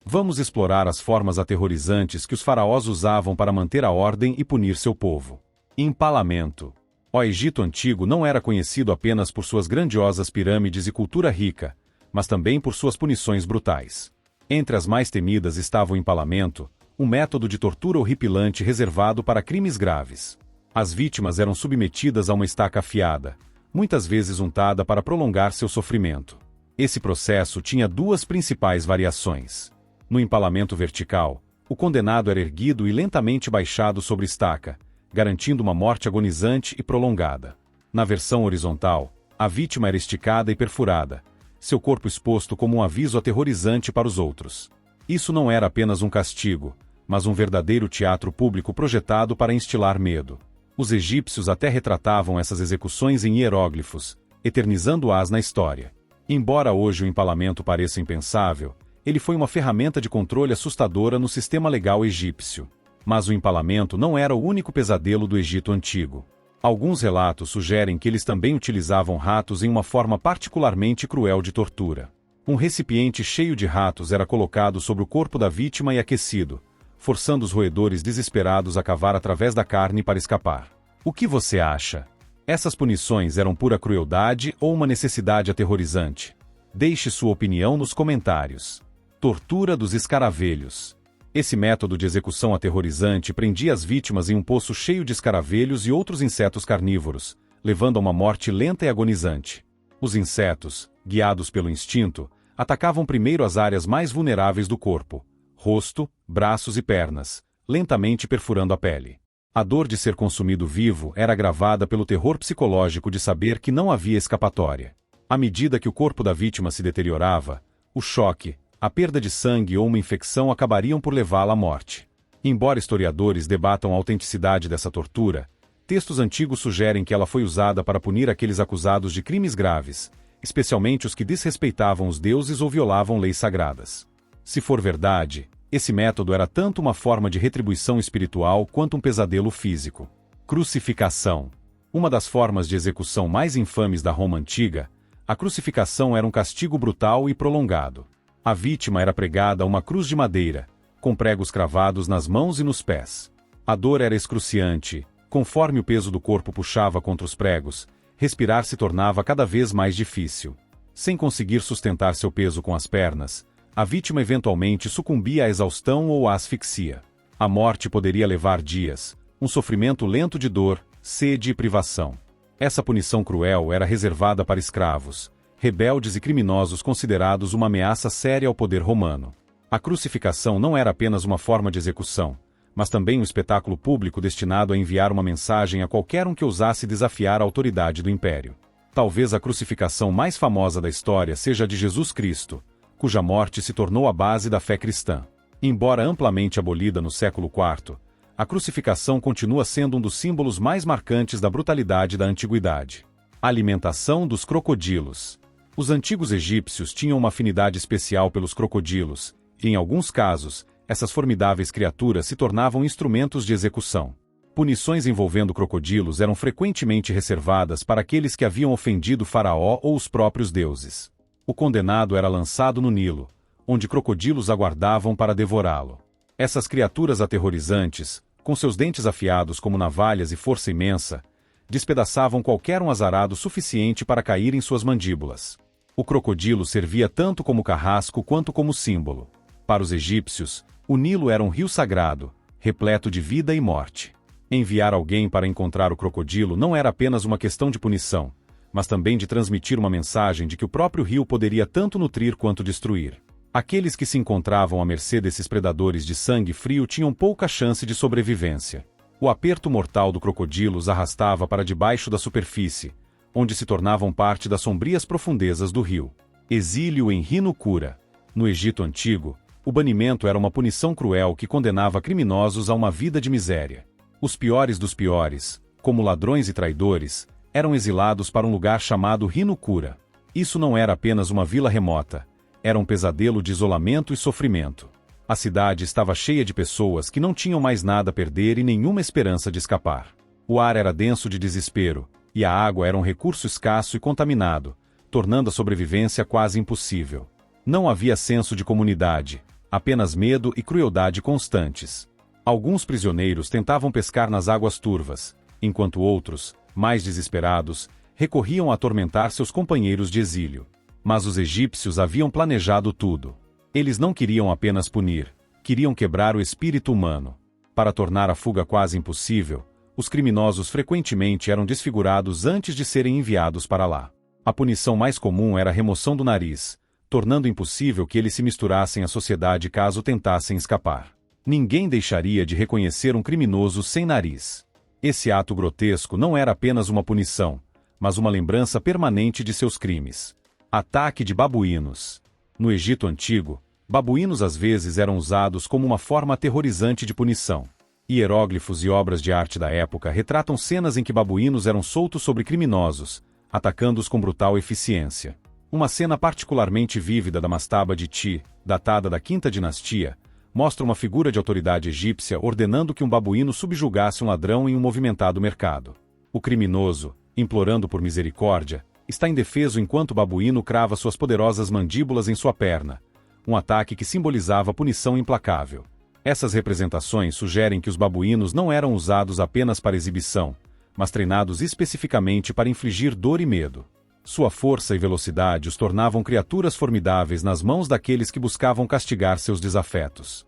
Vamos explorar as formas aterrorizantes que os faraós usavam para manter a ordem e punir seu povo. Empalamento. O Egito Antigo não era conhecido apenas por suas grandiosas pirâmides e cultura rica, mas também por suas punições brutais. Entre as mais temidas estava o empalamento, um método de tortura horripilante reservado para crimes graves. As vítimas eram submetidas a uma estaca afiada, muitas vezes untada para prolongar seu sofrimento. Esse processo tinha duas principais variações. No empalamento vertical, o condenado era erguido e lentamente baixado sobre estaca, garantindo uma morte agonizante e prolongada. Na versão horizontal, a vítima era esticada e perfurada, seu corpo exposto como um aviso aterrorizante para os outros. Isso não era apenas um castigo, mas um verdadeiro teatro público projetado para instilar medo. Os egípcios até retratavam essas execuções em hieróglifos, eternizando-as na história. Embora hoje o empalamento pareça impensável, ele foi uma ferramenta de controle assustadora no sistema legal egípcio. Mas o empalamento não era o único pesadelo do Egito Antigo. Alguns relatos sugerem que eles também utilizavam ratos em uma forma particularmente cruel de tortura. Um recipiente cheio de ratos era colocado sobre o corpo da vítima e aquecido, forçando os roedores desesperados a cavar através da carne para escapar. O que você acha? Essas punições eram pura crueldade ou uma necessidade aterrorizante? Deixe sua opinião nos comentários. Tortura dos escaravelhos. Esse método de execução aterrorizante prendia as vítimas em um poço cheio de escaravelhos e outros insetos carnívoros, levando a uma morte lenta e agonizante. Os insetos, guiados pelo instinto, atacavam primeiro as áreas mais vulneráveis do corpo: rosto, braços e pernas, lentamente perfurando a pele. A dor de ser consumido vivo era agravada pelo terror psicológico de saber que não havia escapatória. À medida que o corpo da vítima se deteriorava, o choque, a perda de sangue ou uma infecção acabariam por levá-la à morte. Embora historiadores debatam a autenticidade dessa tortura, textos antigos sugerem que ela foi usada para punir aqueles acusados de crimes graves, especialmente os que desrespeitavam os deuses ou violavam leis sagradas. Se for verdade, esse método era tanto uma forma de retribuição espiritual quanto um pesadelo físico. Crucificação. Uma das formas de execução mais infames da Roma antiga, a crucificação era um castigo brutal e prolongado. A vítima era pregada a uma cruz de madeira, com pregos cravados nas mãos e nos pés. A dor era excruciante. Conforme o peso do corpo puxava contra os pregos, respirar se tornava cada vez mais difícil. Sem conseguir sustentar seu peso com as pernas, a vítima eventualmente sucumbia à exaustão ou à asfixia. A morte poderia levar dias, um sofrimento lento de dor, sede e privação. Essa punição cruel era reservada para escravos, rebeldes e criminosos considerados uma ameaça séria ao poder romano. A crucificação não era apenas uma forma de execução, mas também um espetáculo público destinado a enviar uma mensagem a qualquer um que ousasse desafiar a autoridade do império. Talvez a crucificação mais famosa da história seja a de Jesus Cristo, cuja morte se tornou a base da fé cristã. Embora amplamente abolida no século IV, a crucificação continua sendo um dos símbolos mais marcantes da brutalidade da antiguidade. Alimentação dos crocodilos. Os antigos egípcios tinham uma afinidade especial pelos crocodilos, e em alguns casos, essas formidáveis criaturas se tornavam instrumentos de execução. Punições envolvendo crocodilos eram frequentemente reservadas para aqueles que haviam ofendido Faraó ou os próprios deuses. O condenado era lançado no Nilo, onde crocodilos aguardavam para devorá-lo. Essas criaturas aterrorizantes, com seus dentes afiados como navalhas e força imensa, despedaçavam qualquer um azarado suficiente para cair em suas mandíbulas. O crocodilo servia tanto como carrasco quanto como símbolo. Para os egípcios, o Nilo era um rio sagrado, repleto de vida e morte. Enviar alguém para encontrar o crocodilo não era apenas uma questão de punição, mas também de transmitir uma mensagem de que o próprio rio poderia tanto nutrir quanto destruir. Aqueles que se encontravam à mercê desses predadores de sangue frio tinham pouca chance de sobrevivência. O aperto mortal do crocodilo os arrastava para debaixo da superfície, onde se tornavam parte das sombrias profundezas do rio. Exílio em Rinukura. No Egito Antigo, o banimento era uma punição cruel que condenava criminosos a uma vida de miséria. Os piores dos piores, como ladrões e traidores, eram exilados para um lugar chamado Rinukura. Isso não era apenas uma vila remota, era um pesadelo de isolamento e sofrimento. A cidade estava cheia de pessoas que não tinham mais nada a perder e nenhuma esperança de escapar. O ar era denso de desespero, e a água era um recurso escasso e contaminado, tornando a sobrevivência quase impossível. Não havia senso de comunidade, apenas medo e crueldade constantes. Alguns prisioneiros tentavam pescar nas águas turvas, enquanto outros, mais desesperados, recorriam a atormentar seus companheiros de exílio. Mas os egípcios haviam planejado tudo. Eles não queriam apenas punir, queriam quebrar o espírito humano. Para tornar a fuga quase impossível, os criminosos frequentemente eram desfigurados antes de serem enviados para lá. A punição mais comum era a remoção do nariz, tornando impossível que eles se misturassem à sociedade caso tentassem escapar. Ninguém deixaria de reconhecer um criminoso sem nariz. Esse ato grotesco não era apenas uma punição, mas uma lembrança permanente de seus crimes. Ataque de babuínos. No Egito Antigo, babuínos às vezes eram usados como uma forma aterrorizante de punição. Hieróglifos e obras de arte da época retratam cenas em que babuínos eram soltos sobre criminosos, atacando-os com brutal eficiência. Uma cena particularmente vívida da mastaba de Ti, datada da Quinta Dinastia, mostra uma figura de autoridade egípcia ordenando que um babuíno subjugasse um ladrão em um movimentado mercado. O criminoso, implorando por misericórdia, está indefeso enquanto o babuíno crava suas poderosas mandíbulas em sua perna, um ataque que simbolizava punição implacável. Essas representações sugerem que os babuínos não eram usados apenas para exibição, mas treinados especificamente para infligir dor e medo. Sua força e velocidade os tornavam criaturas formidáveis nas mãos daqueles que buscavam castigar seus desafetos.